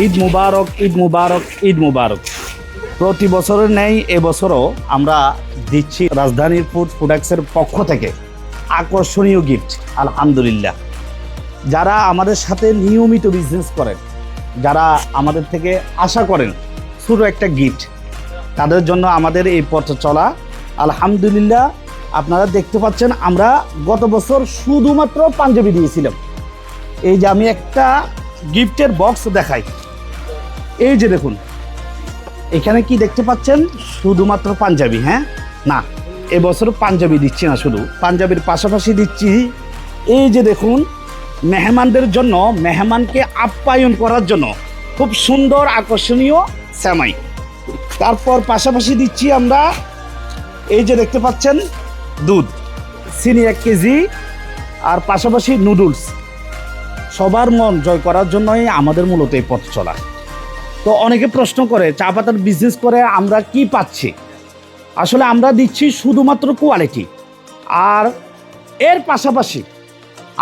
ঈদ মুবারক, ঈদ মুবারক, ঈদ মুবারক। প্রতি বছরের ন্যায় এবছরও আমরা দিচ্ছি রাজধানীর ফুড প্রোডাক্টসের পক্ষ থেকে আকর্ষণীয় গিফট। আলহামদুলিল্লাহ, যারা আমাদের সাথে নিয়মিত বিজনেস করেন, যারা আমাদের থেকে আশা করেন ছোট একটা গিফট, তাদের জন্য আমাদের এই পথ চলা। আলহামদুলিল্লাহ, আপনারা দেখতে পাচ্ছেন আমরা গত বছর শুধুমাত্র পাঞ্জাবি দিয়েছিলাম। এই যে আমি একটা গিফটের বক্স দেখাই, এই যে দেখুন এখানে কি দেখতে পাচ্ছেন, শুধুমাত্র পাঞ্জাবি। হ্যাঁ, না, এবছর পাঞ্জাবি দিচ্ছি না, শুধু পাঞ্জাবির পাশাপাশি দিচ্ছি এই যে দেখুন মেহমানদের জন্য, মেহমানকে আপ্যায়ন করার জন্য খুব সুন্দর আকর্ষণীয় সেমাই। তারপর পাশাপাশি দিচ্ছি আমরা এই যে দেখতে পাচ্ছেন দুধ, চিনি 1 কেজি, আর পাশাপাশি নুডলস। সবার মন জয় করার জন্যই আমাদের মূলত এই পথ চলা। তো অনেকে প্রশ্ন করে চা পাতার বিজনেস করে আমরা কি পাচ্ছি। আসলে আমরা দিচ্ছি শুধুমাত্র কোয়ালিটি, আর এর পাশাপাশি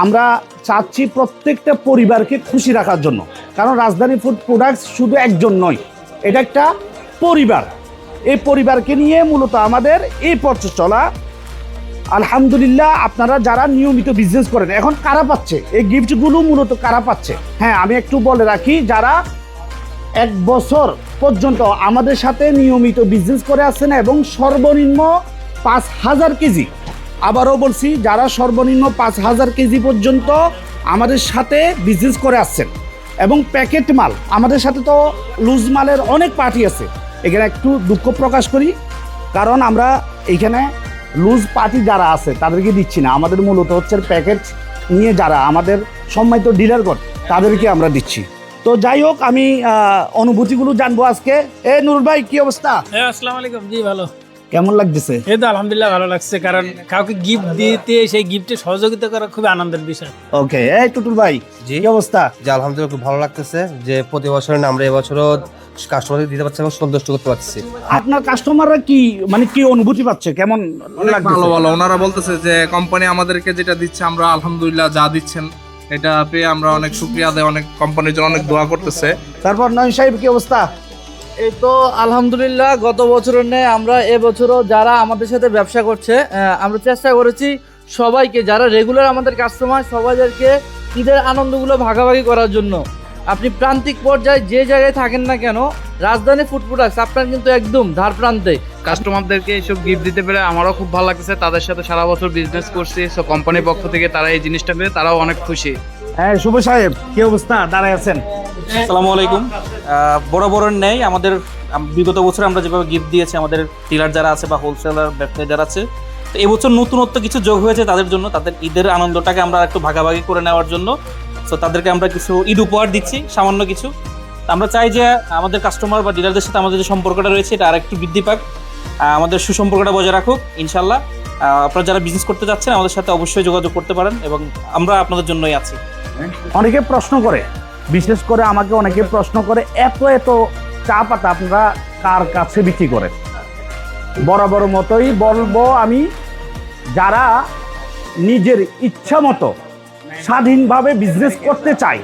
আমরা চাচ্ছি প্রত্যেকটা পরিবারকে খুশি রাখার জন্য। কারণ রাজধানী ফুড প্রোডাক্টস শুধু একজন নয়, এটা একটা পরিবার। এই পরিবারকে নিয়ে মূলত আমাদের এই পথ চলা। আলহামদুলিল্লাহ, আপনারা যারা নিয়মিত বিজনেস করেন, এখন কারা পাচ্ছে এই গিফটগুলো, মূলত কারা পাচ্ছে? হ্যাঁ, আমি একটু বলে রাখি, যারা 1 বছর পর্যন্ত আমাদের সাথে নিয়মিত বিজনেস করে আসছেন এবং সর্বনিম্ন 5000 কেজি, আবারও বলছি, যারা সর্বনিম্ন 5000 কেজি পর্যন্ত আমাদের সাথে বিজনেস করে আসছেন এবং প্যাকেট মাল, আমাদের সাথে তো লুজ মালের অনেক পার্টি আছে। এখানে একটু দুঃখ প্রকাশ করি, কারণ আমরা এইখানে লুজ পার্টি যারা আছে তাদেরকে দিচ্ছি না। আমাদের মূলত হচ্ছে প্যাকেট নিয়ে যারা আমাদের সম্মানিত ডিলারগণ, তাদেরকে আমরা দিচ্ছি। তো যাই হোক, আমি অনুভূতিগুলো জানবো আজকে। নুরুল ভাই, কি অবস্থা? আসসালামু আলাইকুম। জি ভালো। কেমন লাগতেছে? এই তো আলহামদুলিল্লাহ ভালো লাগছে, কারণ কাউকে গিফট দিতে, সেই গিফটে সহযোগিতা করা খুবই আনন্দের বিষয়। ওকে, এই টুটুল ভাই, জি, কি অবস্থা? যে আলহামদুলিল্লাহ খুব ভালো লাগতেছে যে প্রতি বছর আমরা এবছরও কাস্টমারদের দিতে পারছি এবং সন্তুষ্ট করতে পারছি। আপনার কাস্টমাররা কি মানে কি অনুভূতি পাচ্ছে, কেমন লাগছে? ভালো ভালো, ওনারা বলতেছে যে কোম্পানি আমাদেরকে যেটা দিচ্ছে, আমরা আলহামদুলিল্লাহ যা দিচ্ছেন এটা পেয়ে আমরা অনেক শুকরিয়া আদায়, অনেক কোম্পানির জন্য অনেক দোয়া করতেছে। তারপর নয়ন সাহেব, কি অবস্থা? এই তো আলহামদুলিল্লাহ, গত বছরের ন্যায় আমরা এবছরও যারা আমাদের সাথে ব্যবসা করছে, আমরা চেষ্টা করেছি সবাইকে, যারা রেগুলার আমাদের কাস্টমার, সবাইদেরকে ঈদের আনন্দগুলো ভাগাভাগি করার জন্য। আপনি প্রান্তিক পর্যায়ে যে জায়গায় থাকেন না কেন, রাজধানী ফুড প্রোডাক্টস আপনার কিন্তু একদম ধার প্রান্তে। কাস্টমারদেরকে এইসব গিফট দিতে পেরে আমারও খুব ভালো লাগতেছে। তাদের সাথে সারা বছর বিজনেস করছি, সো কোম্পানির পক্ষ থেকে তারা এই জিনিসটা পেয়ে তারাও অনেক খুশি। হ্যাঁ, শুভ সাহেব, কি অবস্থা? দাঁড়ায় আছেন। আসসালামু আলাইকুম। বরাবরের নেই আমাদের বিগত বছর আমরা যেভাবে গিফট দিয়েছি আমাদের ডিলার যারা আছে বা হোলসেলার ব্যবসায়ী যারা আছে, তো এবছর নতুনত্ব কিছু যোগ হয়েছে তাদের জন্য, তাদের ঈদের আনন্দটাকে আমরা একটু ভাগাভাগি করে নেওয়ার জন্য। তো তাদেরকে আমরা কিছু ঈদ উপহার দিচ্ছি, সামান্য কিছু। আমরা চাই যে আমাদের কাস্টমার বা ডিলারদের সাথে আমাদের যে সম্পর্কটা রয়েছে এটা আর একটু বৃদ্ধি পাক, আমাদের সুসম্পর্কটা বজায় রাখুক ইনশাল্লাহ। আপনারা যারা বিজনেস করতে যাচ্ছেন আমাদের সাথে অবশ্যই যোগাযোগ করতে পারেন এবং আমরা আপনাদের জন্যই আছি। অনেকে প্রশ্ন করে, বিশেষ করে আমাকে অনেকে প্রশ্ন করে, এত এত চা পাতা আপনারা কার কাছে বিক্রি করেন? বরাবর মতোই বলবো আমি, যারা নিজের ইচ্ছা মতো স্বাধীনভাবে বিজনেস করতে চায়,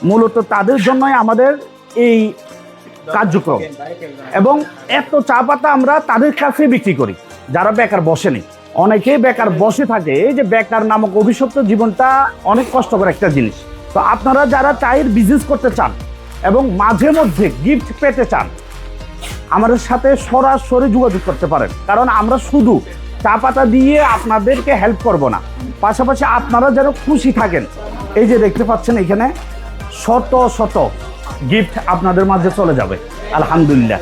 মূলত তাদের জন্যই আমাদের এই কার্যক্রম। এবং এত চা পাতা আমরা তাদের কাছে বিক্রি করি যারা বেকার বসেনি। অনেকেই বেকার বসে থাকে, এই যে বেকার নামক অভিশপ্ত জীবনটা অনেক কষ্টকর একটা জিনিস। তো আপনারা যারা চায়ের বিজনেস করতে চান এবং মাঝে মধ্যে গিফট পেতে চান, আমাদের সাথে সরাসরি যোগাযোগ করতে পারেন। কারণ আমরা শুধু চা পাতা দিয়ে আপনাদেরকে হেল্প করব না, পাশাপাশি আপনারা যেন খুশি থাকেন। এই যে দেখতে পাচ্ছেন এখানে শত শত গিফট আপনাদের মাঝে চলে যাবে আলহামদুলিল্লাহ।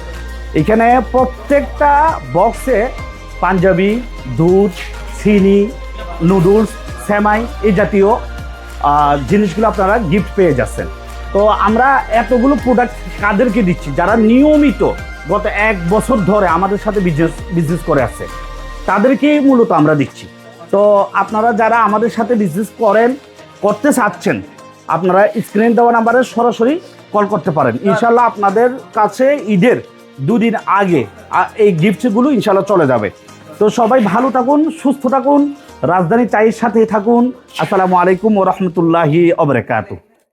এখানে প্রত্যেকটা বক্সে পাঞ্জাবি, দুধ, চিনি, নুডলস, সেমাই এই জাতীয় জিনিসগুলো আপনারা গিফট পেয়ে যাচ্ছেন। তো আমরা এতগুলো প্রোডাক্ট কাদেরকে দিচ্ছি? যারা নিয়মিত গত 1 বছর ধরে আমাদের সাথে বিজনেস করে আসছে, তাদেরকেই মূলত আমরা দিচ্ছি। তো আপনারা যারা আমাদের সাথে বিজনেস করতে চাচ্ছেন, আপনারা স্ক্রিনে দেওয়া নাম্বারে সরাসরি কল করতে পারেন। ইনশাল্লাহ আপনাদের কাছে ঈদের 2 দিন আগে এই গিফটগুলো ইনশাল্লাহ চলে যাবে। তো সবাই ভালো থাকুন, সুস্থ থাকুন, রাজধানী চায়ের সাথে থাকুন। আসসালামু আলাইকুম ওয়া রাহমাতুল্লাহি ওয়া বারাকাতুহু।